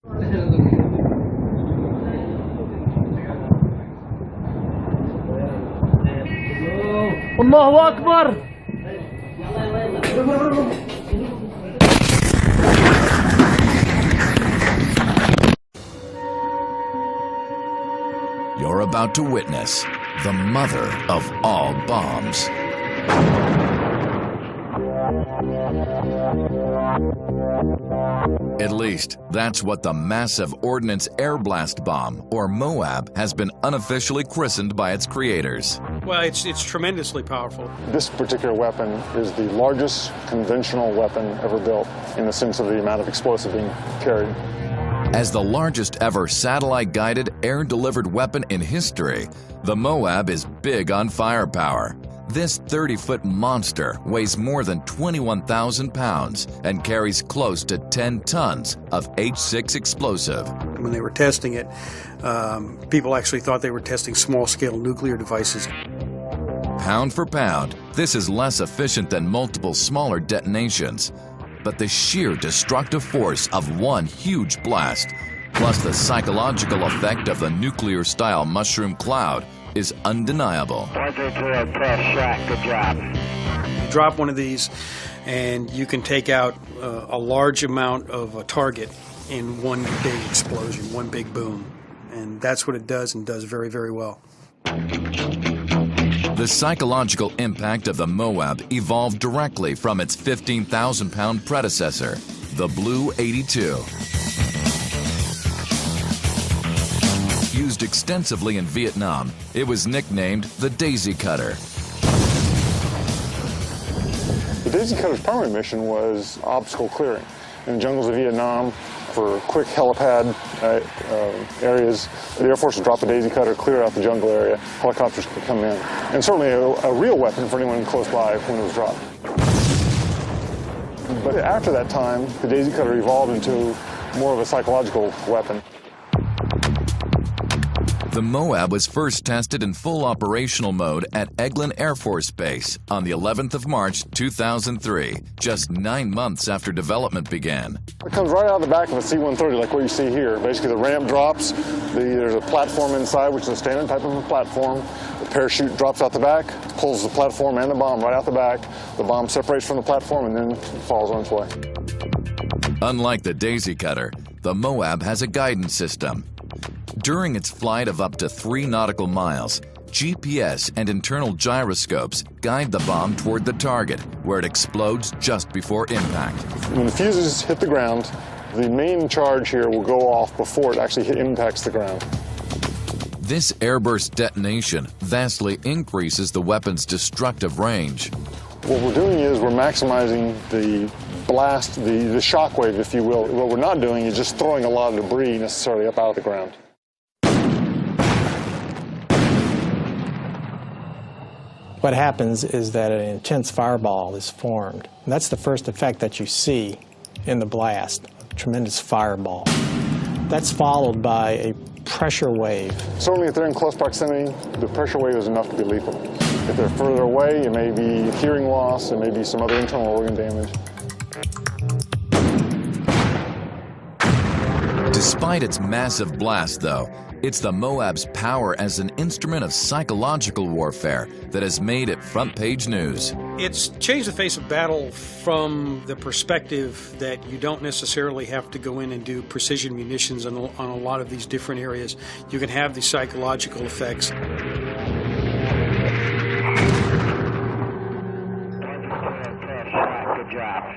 Allahu Akbar. You're about to witness the mother of all bombs. At least, that's what the Massive Ordnance Air Blast Bomb, or MOAB, has been unofficially christened by its creators. Well, it's tremendously powerful. This particular weapon is the largest conventional weapon ever built in the sense of the amount of explosive being carried. As the largest ever satellite-guided air-delivered weapon in history, the MOAB is big on firepower. This 30-foot monster weighs more than 21,000 pounds and carries close to 10 tons of H-6 explosive. When they were testing it, people actually thought they were testing small-scale nuclear devices. Pound for pound, this is less efficient than multiple smaller detonations. But the sheer destructive force of one huge blast, plus the psychological effect of the nuclear-style mushroom cloud, is undeniable. 1-2-3, press shot, good job. You drop one of these and you can take out a large amount of a target in one big explosion, one big boom. And that's what it does, and does very, very well. The psychological impact of the MOAB evolved directly from its 15,000-pound predecessor, the Blue 82. Used extensively in Vietnam, it was nicknamed the Daisy Cutter. The Daisy Cutter's primary mission was obstacle clearing in the jungles of Vietnam. For quick helipad areas, the Air Force would drop the Daisy Cutter, clear out the jungle area, helicopters could come in. And certainly a real weapon for anyone close by when it was dropped. But after that time, the Daisy Cutter evolved into more of a psychological weapon. The MOAB was first tested in full operational mode at Eglin Air Force Base on the 11th of March 2003, just 9 months after development began. It comes right out of the back of a C-130, like what you see here. Basically, the ramp drops, there's a platform inside, which is a standard type of a platform. The parachute drops out the back, pulls the platform and the bomb right out the back. The bomb separates from the platform and then falls on its way. Unlike the Daisy Cutter, the MOAB has a guidance system. During its flight of up to 3 nautical miles, GPS and internal gyroscopes guide the bomb toward the target, where it explodes just before impact. When the fuses hit the ground, the main charge here will go off before it actually impacts the ground. This airburst detonation vastly increases the weapon's destructive range. What we're doing is we're maximizing the blast, the shock wave, if you will. What we're not doing is just throwing a lot of debris necessarily up out of the ground. What happens is that an intense fireball is formed. And that's the first effect that you see in the blast, a tremendous fireball. That's followed by a pressure wave. Certainly if they're in close proximity, the pressure wave is enough to be lethal. If they're further away, it may be hearing loss, it may be some other internal organ damage. Despite its massive blast, though, it's the MOAB's power as an instrument of psychological warfare that has made it front-page news. It's changed the face of battle from the perspective that you don't necessarily have to go in and do precision munitions on a lot of these different areas. You can have these psychological effects. Good job.